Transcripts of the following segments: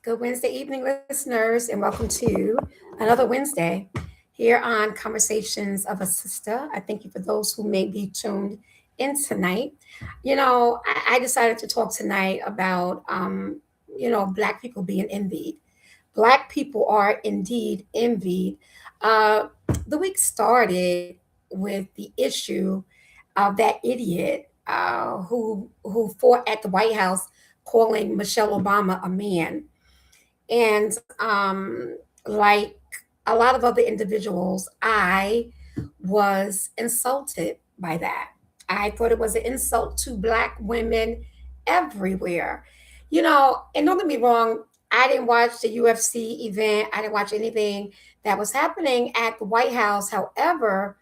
Good Wednesday evening, listeners, and welcome to another Wednesday here on Conversations of a Sister. I thank you for those who may be tuned in tonight. I decided to talk tonight about, Black people being envied. Black people are indeed envied. Uh, the week started with the issue of that idiot who fought at the White House calling Michelle Obama a man. And like a lot of other individuals, I was insulted by that. I thought it was an insult to Black women everywhere. And don't get me wrong, I didn't watch the UFC event, I didn't watch anything that was happening at the White House. However,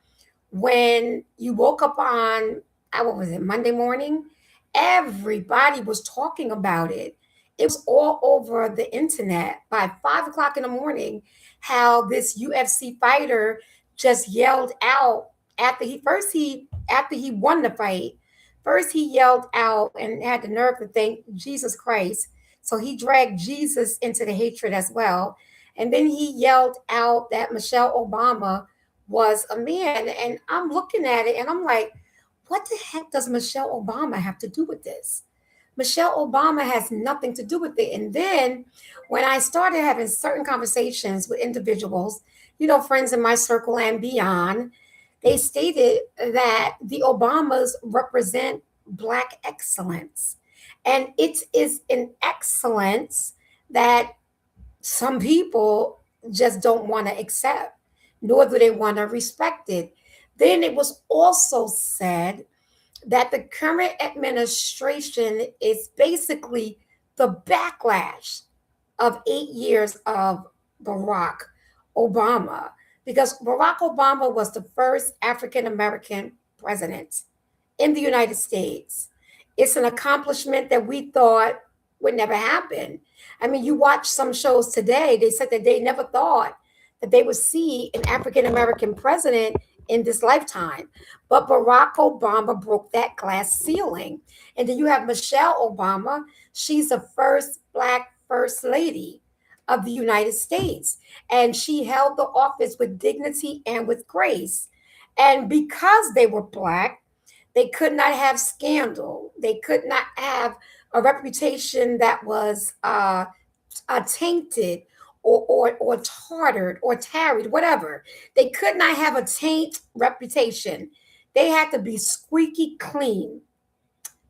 when you woke up on, what was it, Monday morning, everybody was talking about it. It was all over the internet by 5 o'clock in the morning how this UFC fighter just yelled out after he won the fight. First he yelled out and had the nerve to thank Jesus Christ. So he dragged Jesus into the hatred as well. And then he yelled out that Michelle Obama was a man. And I'm looking at it and I'm like, what the heck does Michelle Obama have to do with this? Michelle Obama has nothing to do with it. And then when I started having certain conversations with individuals, friends in my circle and beyond, they stated that the Obamas represent Black excellence. And it is an excellence that some people just don't want to accept, nor do they want to respect it. Then it was also said that the current administration is basically the backlash of 8 years of Barack Obama, because Barack Obama was the first African American president in the United States. It's an accomplishment that we thought would never happen. I mean, you watch some shows today, they said that they never thought that they would see an African American president in this lifetime. But Barack Obama broke that glass ceiling. And then you have Michelle Obama. She's the first Black First Lady of the United States. And she held the office with dignity and with grace. And because they were Black, they could not have scandal. They could not have a reputation that was tainted or tarred or tarried, whatever. They could not have a taint reputation. They had to be squeaky clean.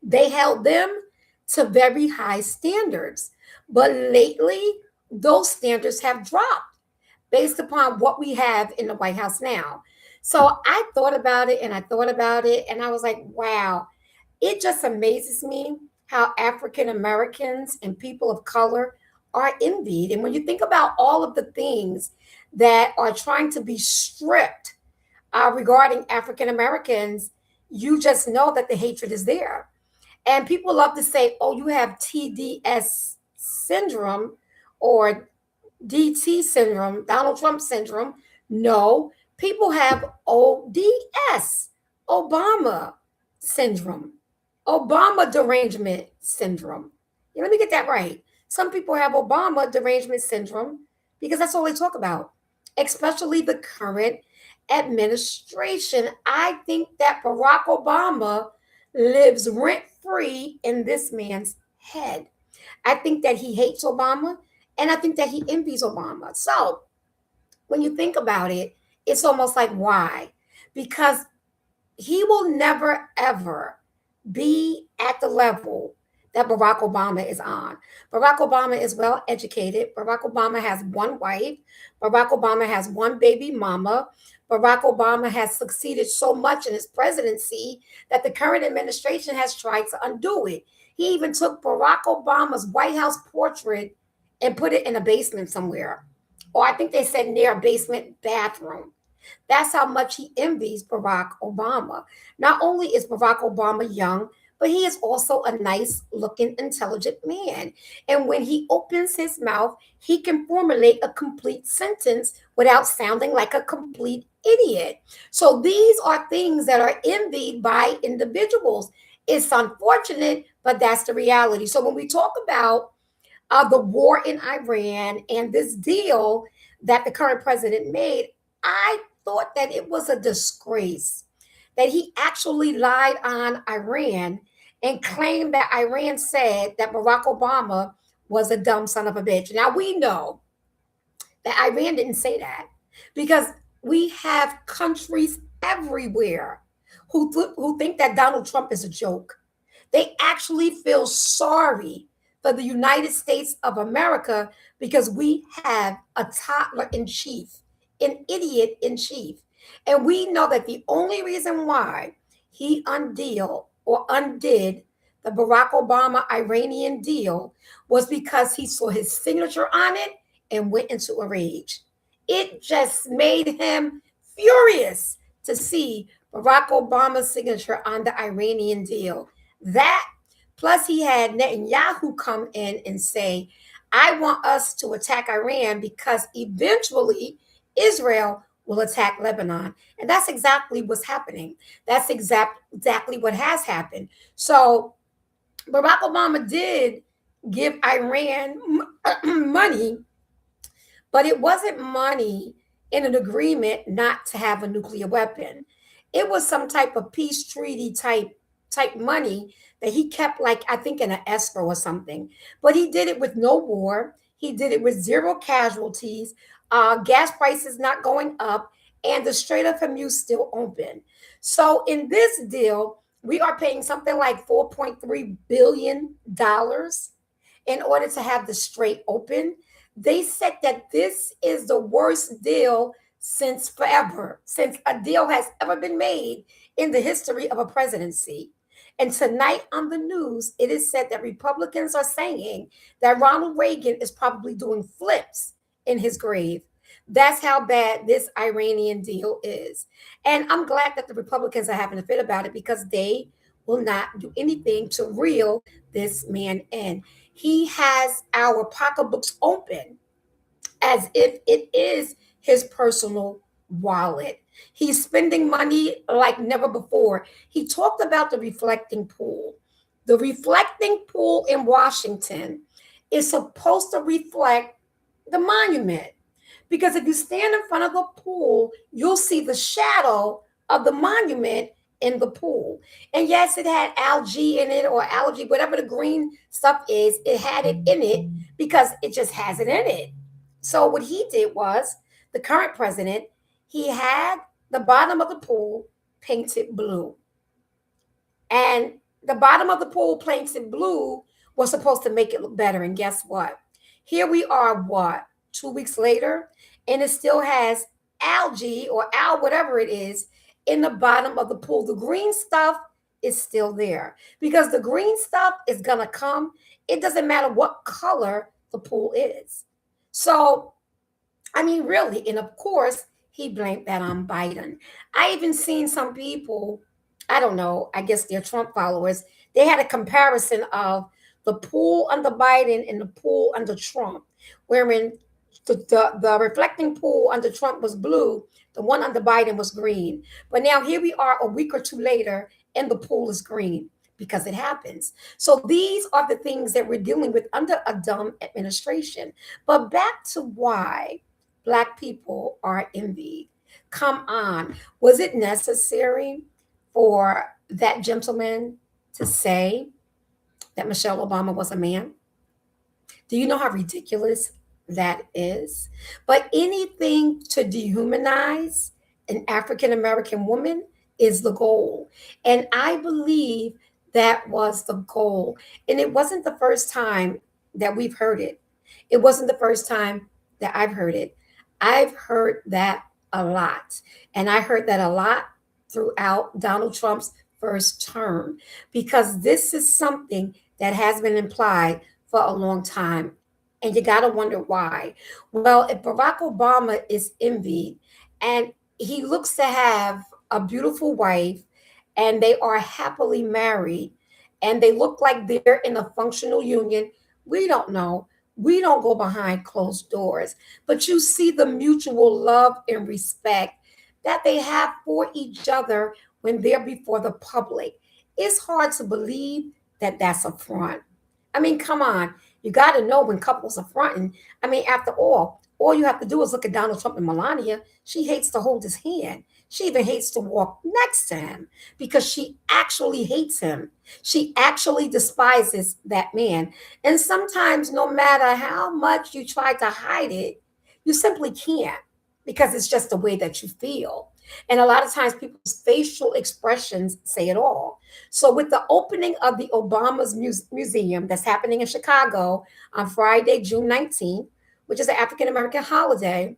They held them to very high standards. But lately, those standards have dropped based upon what we have in the White House now. So I thought about it and I thought about it, and I was like, wow, it just amazes me how African Americans and people of color are envied. And when you think about all of the things that are trying to be stripped regarding African Americans, you just know that the hatred is there. And people love to say, oh, you have TDS syndrome or DT syndrome, Donald Trump syndrome. No, people have ODS, Obama syndrome, Obama derangement syndrome. Let me get that right. Some people have Obama derangement syndrome because that's all they talk about, especially the current administration. I think that Barack Obama lives rent free in this man's head. I think that he hates Obama and I think that he envies Obama. So when you think about it, it's almost like why? Because he will never ever be at the level that Barack Obama is on. Barack Obama is well educated. Barack Obama has one wife. Barack Obama has one baby mama. Barack Obama has succeeded so much in his presidency that the current administration has tried to undo it. He even took Barack Obama's White House portrait and put it in a basement somewhere. Or I think they said near a basement bathroom. That's how much he envies Barack Obama. Not only is Barack Obama young, but he is also a nice looking, intelligent man. And when he opens his mouth, he can formulate a complete sentence without sounding like a complete idiot. So these are things that are envied by individuals. It's unfortunate, but that's the reality. So when we talk about the war in Iran and this deal that the current president made, I thought that it was a disgrace that he actually lied on Iran and claimed that Iran said that Barack Obama was a dumb son of a bitch. Now we know that Iran didn't say that because we have countries everywhere who think that Donald Trump is a joke. They actually feel sorry for the United States of America because we have a toddler in chief, an idiot in chief. And we know that the only reason why he undid the Barack Obama Iranian deal was because he saw his signature on it and went into a rage. It just made him furious to see Barack Obama's signature on the Iranian deal. That plus he had Netanyahu come in and say, I want us to attack Iran because eventually Israel will attack Lebanon. And that's exactly what's happening. That's exactly what has happened. So Barack Obama did give Iran money, but it wasn't money in an agreement not to have a nuclear weapon. It was some type of peace treaty type money that he kept, like I think in an escrow or something. But he did it with no war. He did it with zero casualties, gas prices not going up, and the Strait of Hormuz still open. So in this deal, we are paying something like $4.3 billion in order to have the strait open. They said that this is the worst deal since forever, since a deal has ever been made in the history of a presidency. And tonight on the news, it is said that Republicans are saying that Ronald Reagan is probably doing flips in his grave. That's how bad this Iranian deal is. And I'm glad that the Republicans are having a fit about it because they will not do anything to reel this man in. He has our pocketbooks open as if it is his personal wallet. He's spending money like never before. He talked about the reflecting pool. The reflecting pool in Washington is supposed to reflect the monument. Because if you stand in front of the pool, you'll see the shadow of the monument in the pool. And yes, it had algae in it or algae, whatever the green stuff is, it had it in it because it just has it in it. So what he did was the current president, he had the bottom of the pool painted blue. And the bottom of the pool painted blue was supposed to make it look better. And guess what? Here we are, what, 2 weeks later, and it still has algae or whatever it is in the bottom of the pool. The green stuff is still there because the green stuff is going to come. It doesn't matter what color the pool is. So, I mean, really, and of course, he blamed that on Biden. I even seen some people, I don't know, I guess they're Trump followers, they had a comparison of the pool under Biden and the pool under Trump, wherein the reflecting pool under Trump was blue, the one under Biden was green. But now here we are a week or two later, and the pool is green because it happens. So these are the things that we're dealing with under a dumb administration. But back to why Black people are envied. Come on. Was it necessary for that gentleman to say that Michelle Obama was a man? Do you know how ridiculous that is? But anything to dehumanize an African American woman is the goal. And I believe that was the goal. And it wasn't the first time that we've heard it. It wasn't the first time that I've heard it. I've heard that a lot. And I heard that a lot throughout Donald Trump's first term because this is something that has been implied for a long time. And you got to wonder why. Well, if Barack Obama is envied and he looks to have a beautiful wife and they are happily married and they look like they're in a functional union, we don't know. We don't go behind closed doors, but you see the mutual love and respect that they have for each other when they're before the public. It's hard to believe that that's a front. I mean, come on. You got to know when couples are fronting. I mean, after all you have to do is look at Donald Trump and Melania. She hates to hold his hand. She even hates to walk next to him because she actually hates him. She actually despises that man. And sometimes, no matter how much you try to hide it, you simply can't because it's just the way that you feel. And a lot of times, people's facial expressions say it all. So, with the opening of the Obama's Museum that's happening in Chicago on Friday, June 19th, which is an African American holiday,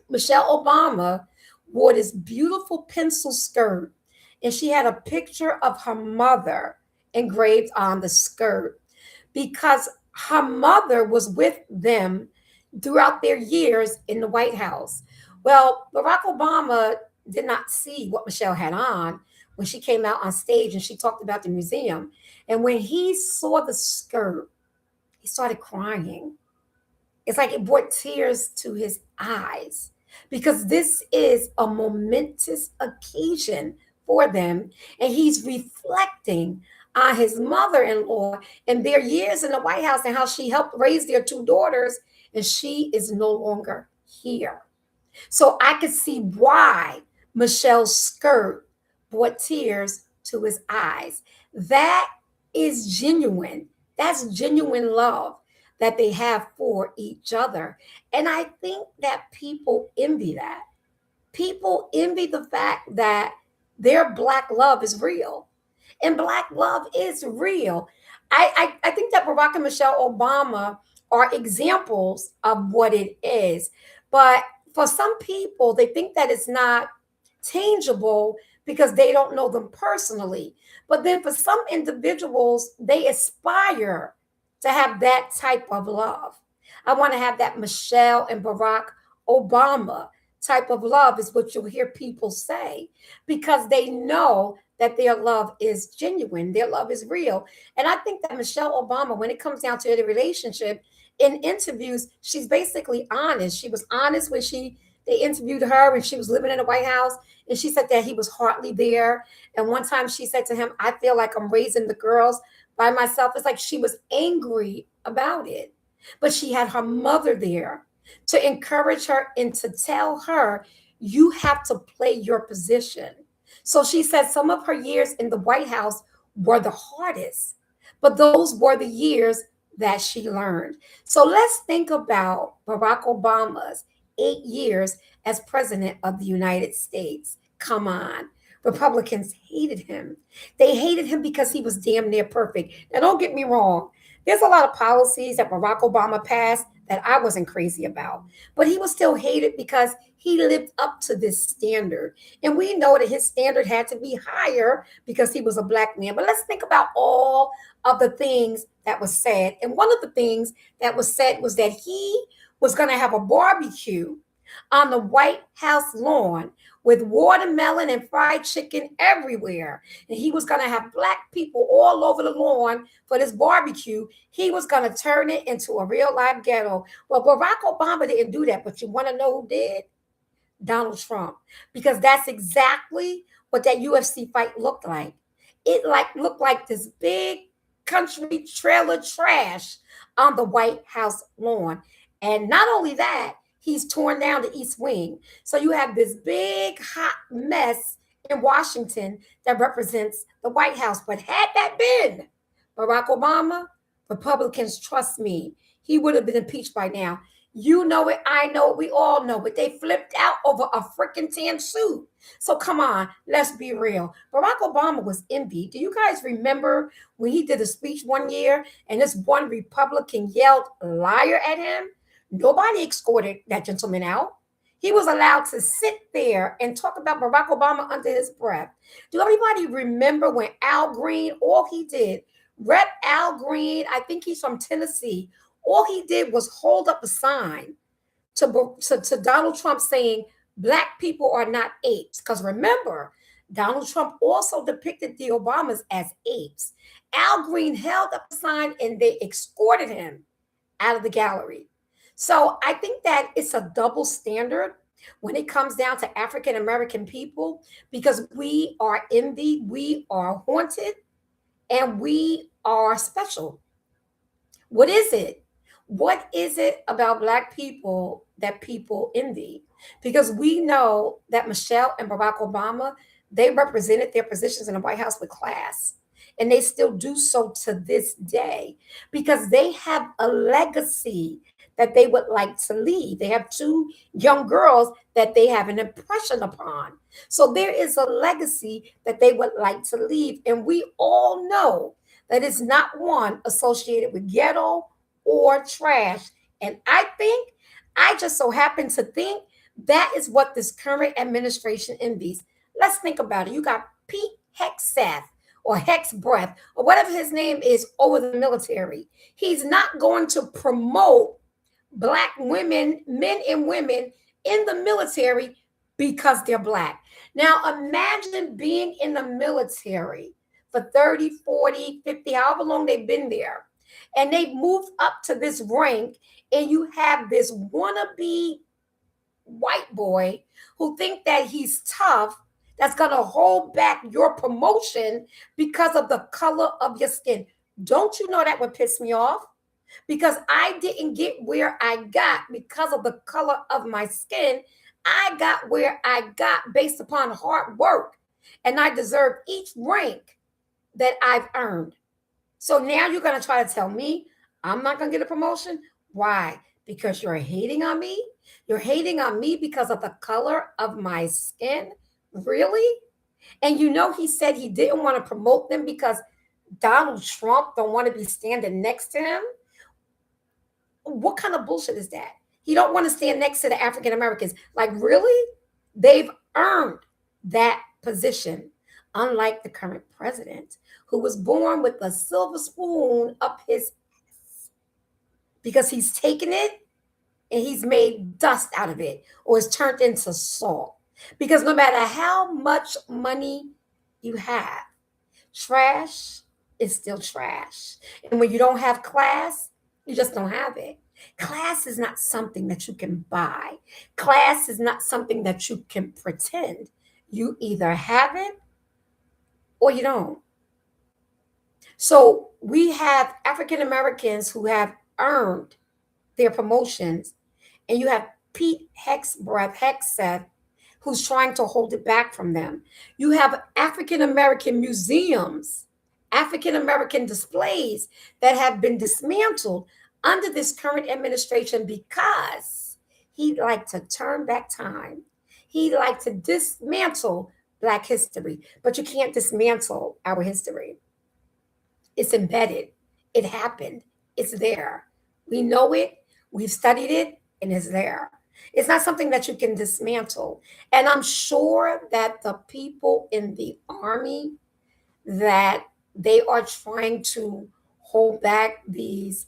Michelle Obama wore this beautiful pencil skirt and she had a picture of her mother engraved on the skirt because her mother was with them throughout their years in the White House. Well, Barack Obama did not see what Michelle had on when she came out on stage and she talked about the museum. And when he saw the skirt, he started crying. It's like it brought tears to his eyes because this is a momentous occasion for them. And he's reflecting on his mother in law and their years in the White House and how she helped raise their two daughters, and she is no longer here. So I could see why Michelle's skirt brought tears to his eyes. That is genuine. That's genuine love that they have for each other. And I think that people envy that. People envy the fact that their Black love is real. And Black love is real. I think that Barack and Michelle Obama are examples of what it is. But for some people, they think that it's not tangible because they don't know them personally. But then for some individuals, they aspire to have that type of love. I want to have that Michelle and Barack Obama type of love, is what you'll hear people say, because they know that their love is genuine, their love is real. And I think that Michelle Obama, when it comes down to the relationship, in interviews, she's basically honest. She was honest when they interviewed her and she was living in the White House, and she said that he was hardly there. And one time she said to him, I feel like I'm raising the girls by myself. It's like she was angry about it, but she had her mother there to encourage her and to tell her, you have to play your position. So she said some of her years in the White House were the hardest, but those were the years that she learned. So let's think about Barack Obama's 8 years as president of the United States. Come on. Republicans hated him. They hated him because he was damn near perfect. Now, don't get me wrong. There's a lot of policies that Barack Obama passed that I wasn't crazy about, but he was still hated because he lived up to this standard. And we know that his standard had to be higher because he was a Black man. But let's think about all of the things that was said. And one of the things that was said was that he was going to have a barbecue on the White House lawn with watermelon and fried chicken everywhere. And he was going to have Black people all over the lawn for this barbecue. He was going to turn it into a real life ghetto. Well, Barack Obama didn't do that, but you want to know who did? Donald Trump, because that's exactly what that UFC fight looked like. It looked like this big country trailer trash on the White House lawn. And not only that, he's torn down the East Wing. So you have this big hot mess in Washington that represents the White House. But had that been Barack Obama, Republicans, trust me, he would have been impeached by now. You know it, I know it, we all know it. They flipped out over a freaking tan suit. So come on, let's be real. Barack Obama was envied. Do you guys remember when he did a speech one year and this one Republican yelled liar at him? Nobody escorted that gentleman out. He was allowed to sit there and talk about Barack Obama under his breath. Do everybody remember when Al Green, all he did, Rep. Al Green, I think he's from Tennessee, all he did was hold up a sign to Donald Trump saying Black people are not apes. Because remember, Donald Trump also depicted the Obamas as apes. Al Green held up a sign and they escorted him out of the gallery. So I think that it's a double standard when it comes down to African American people, because we are envied, we are haunted, and we are special. What is it? What is it about Black people that people envy? Because we know that Michelle and Barack Obama, they represented their positions in the White House with class. And they still do so to this day because they have a legacy that they would like to leave. They have two young girls that they have an impression upon. So there is a legacy that they would like to leave. And we all know that is not one associated with ghetto or trash. And I just so happen to think that is what this current administration envies. Let's think about it. You got Pete Hegseth or Hex Breath or whatever his name is over the military. He's not going to promote Black women, men and women in the military because they're Black. Now imagine being in the military for 30, 40, 50, however long they've been there. And they've moved up to this rank, and you have this wannabe white boy who think that he's tough, that's going to hold back your promotion because of the color of your skin. Don't you know that would piss me off? Because I didn't get where I got because of the color of my skin. I got where I got based upon hard work, and I deserve each rank that I've earned. So now you're going to try to tell me I'm not going to get a promotion? Why? Because you're hating on me? You're hating on me because of the color of my skin? Really? And you know, he said he didn't want to promote them because Donald Trump don't want to be standing next to him. What kind of bullshit is that? He don't want to stand next to the African Americans. Like, really? They've earned that position, unlike the current president, who was born with a silver spoon up his ass because he's taken it and he's made dust out of it or it's turned into salt. Because no matter how much money you have, trash is still trash. And when you don't have class, you just don't have it. Class is not something that you can buy. Class is not something that you can pretend. You either have it or you don't. So we have African Americans who have earned their promotions, and you have Pete Hegseth, who's trying to hold it back from them. You have African American museums, African American displays that have been dismantled under this current administration because he'd like to turn back time. He'd like to dismantle Black history, but you can't dismantle our history. It's embedded. It happened. It's there. We know it. We've studied it, and it's there. It's not something that you can dismantle. And I'm sure that the people in the army that they are trying to hold back these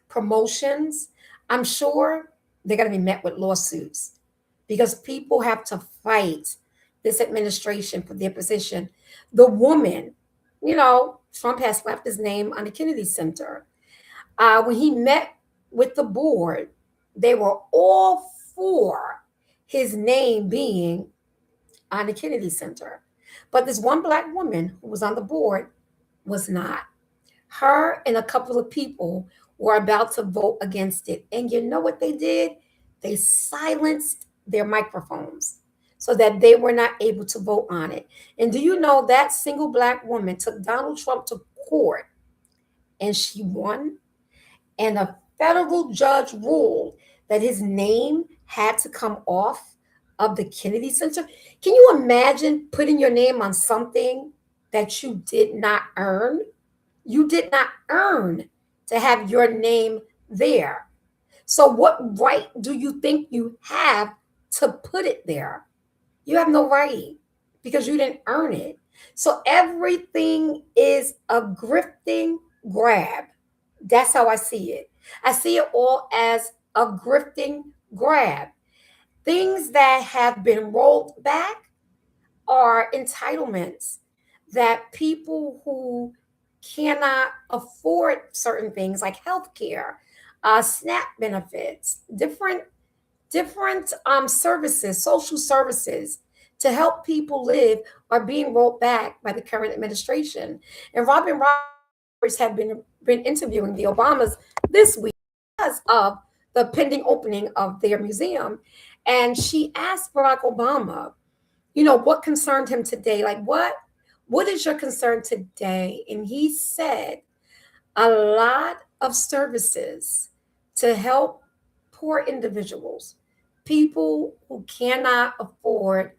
promotions, I'm sure they're going to be met with lawsuits because people have to fight this administration for their position. The woman, you know, Trump has left his name on the Kennedy Center. When he met with the board, they were all for his name being on the Kennedy Center. But this one Black woman who was on the board was not. Her and a couple of people were about to vote against it. And you know what they did? They silenced their microphones so that they were not able to vote on it. And do you know that single Black woman took Donald Trump to court and she won? And a federal judge ruled that his name had to come off of the Kennedy Center. Can you imagine putting your name on something that you did not earn? You did not earn to have your name there. So, what right do you think you have to put it there? You have no right because you didn't earn it. So, everything is a grifting grab. That's how I see it. I see it all as a grifting grab. Things that have been rolled back are entitlements that people who cannot afford certain things like healthcare, SNAP benefits, different services, social services to help people live are being rolled back by the current administration. And Robin Robertson have been interviewing the Obamas this week because of the pending opening of their museum. And she asked Barack Obama, what concerned him today? Like what is your concern today? And he said a lot of services to help poor individuals, people who cannot afford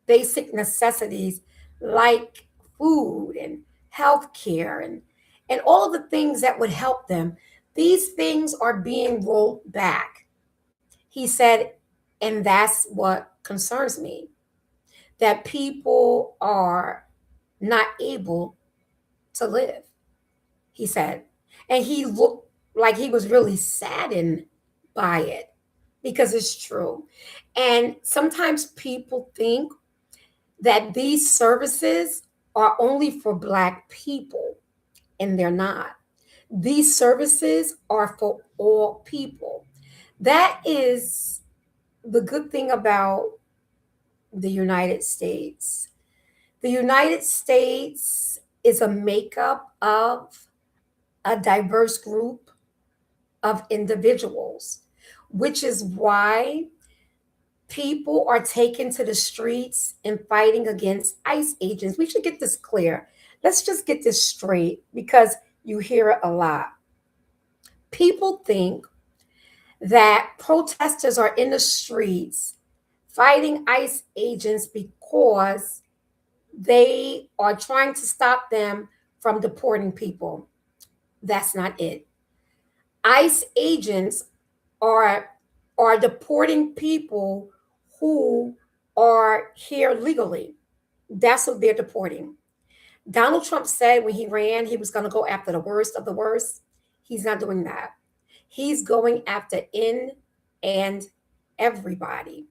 basic necessities like food and health care and all of the things that would help them. These things are being rolled back. He said, and that's what concerns me, that people are not able to live, he said. And he looked like he was really saddened by it because it's true. And sometimes people think that these services are only for Black people, and they're not. These services are for all people. That is the good thing about the United States. The United States is a makeup of a diverse group of individuals, which is why people are taken to the streets and fighting against ICE agents. We should get this clear. Let's just get this straight because you hear it a lot. People think that protesters are in the streets fighting ICE agents because they are trying to stop them from deporting people. That's not it. ICE agents are are deporting people who are here legally. That's what they're deporting. Donald Trump said when he ran, he was going to go after the worst of the worst. He's not doing that. He's going after in and everybody.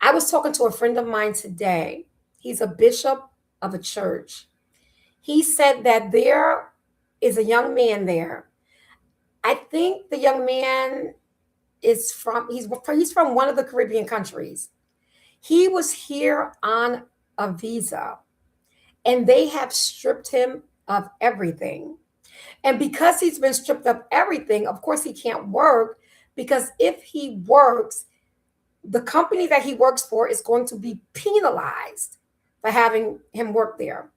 I was talking to a friend of mine today. He's a bishop of a church. He said that there is a young man there. I think the young man is from he's from one of the Caribbean countries. He was here on a visa and they have stripped him of everything. And because he's been stripped of everything, of course he can't work because if he works, the company that he works for is going to be penalized for having him work there.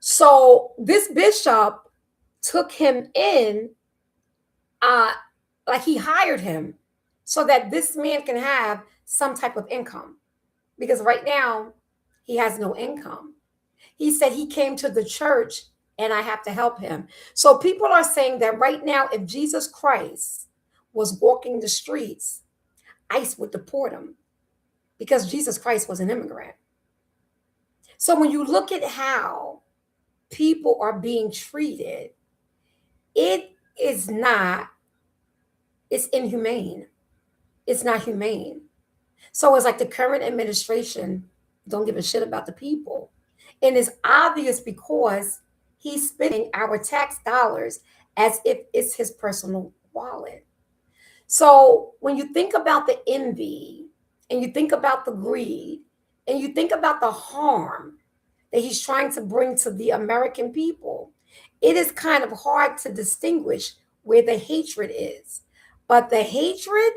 So this bishop took him in, uh, like he hired him so that this man can have some type of income because right now he has no income. He said he came to the church and I have to help him. So people are saying that right now, if Jesus Christ was walking the streets, ICE would deport him because Jesus Christ was an immigrant. So when you look at how people are being treated, it is not, it's inhumane. It's not humane. So it's like the current administration don't give a shit about the people. And it's obvious because he's spending our tax dollars as if it's his personal wallet. So when you think about the envy and you think about the greed and you think about the harm that he's trying to bring to the American people, it is kind of hard to distinguish where the hatred is. But the hatred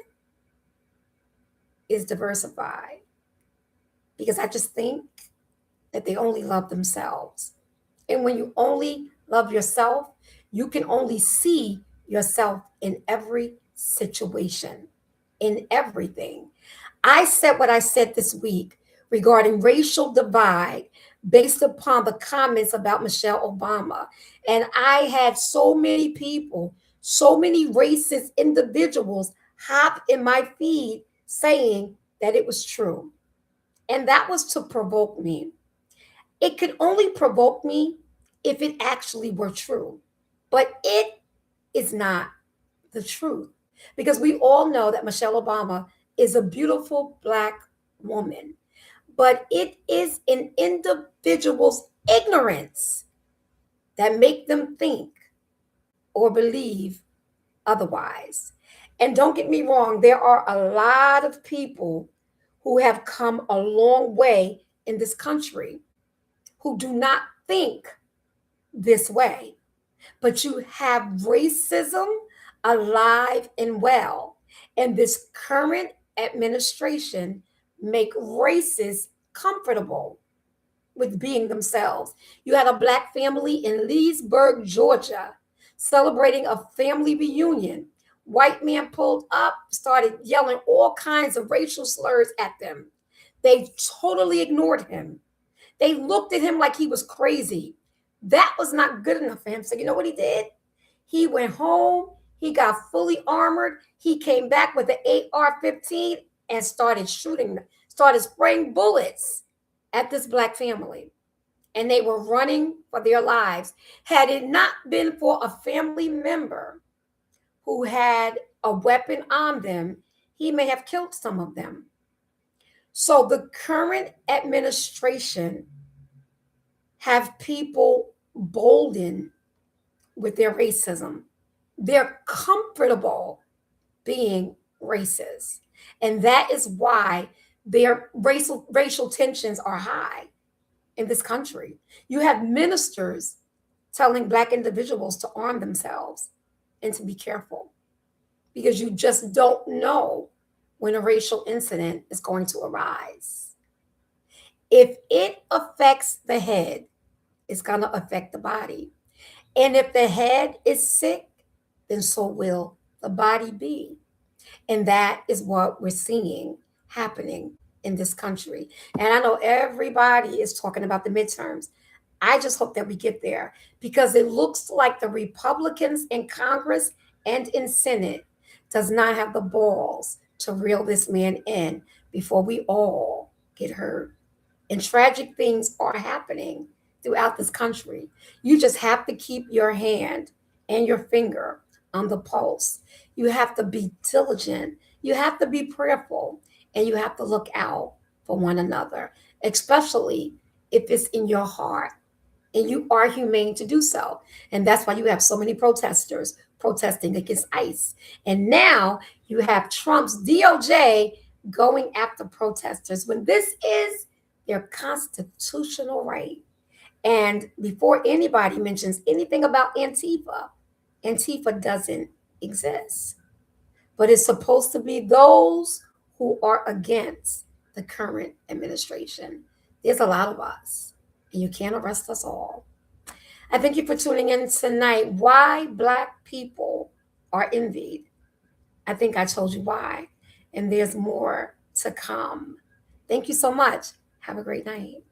is diversified because I just think that they only love themselves. And when you only love yourself, you can only see yourself in every situation, in everything. I said what I said this week regarding racial divide based upon the comments about Michelle Obama. And I had so many people, so many racist individuals hop in my feed saying that it was true. And that was to provoke me. It could only provoke me if it actually were true. But it is not the truth because we all know that Michelle Obama is a beautiful Black woman. But it is an individual's ignorance that make them think or believe otherwise. And don't get me wrong, there are a lot of people who have come a long way in this country who do not think this way. but you have racism alive and well. And this current administration make racists comfortable with being themselves. You had a black family in Leesburg, Georgia, celebrating a family reunion. White man pulled up, started yelling all kinds of racial slurs at them. They totally ignored him. They looked at him like he was crazy. That was not good enough for him. So, you know what he did? He went home, he got fully armored, he came back with an AR 15 and started shooting, started spraying bullets at this black family. And they were running for their lives. Had it not been for a family member who had a weapon on them, he may have killed some of them. So the current administration have people bolden with their racism. They're comfortable being racist. And that is why their racial tensions are high in this country. You have ministers telling black individuals to arm themselves and to be careful because you just don't know when a racial incident is going to arise. If it affects the head, it's going to affect the body. And if the head is sick, then so will the body be. And that is what we're seeing happening in this country. And I know everybody is talking about the midterms. I just hope that we get there because it looks like the Republicans in Congress and in Senate does not have the balls to reel this man in before we all get hurt. And tragic things are happening throughout this country. You just have to keep your hand and your finger on the pulse. You have to be diligent. You have to be prayerful and you have to look out for one another, especially if it's in your heart and you are humane to do so. And that's why you have so many protesters protesting against ICE. And now you have Trump's DOJ going after protesters when this is their constitutional right. And before anybody mentions anything about Antifa, Antifa doesn't exist. But it's supposed to be those who are against the current administration. There's a lot of us, and you can't arrest us all. I thank you for tuning in tonight. Why Black people are envied. I think I told you why, and there's more to come. Thank you so much. Have a great night.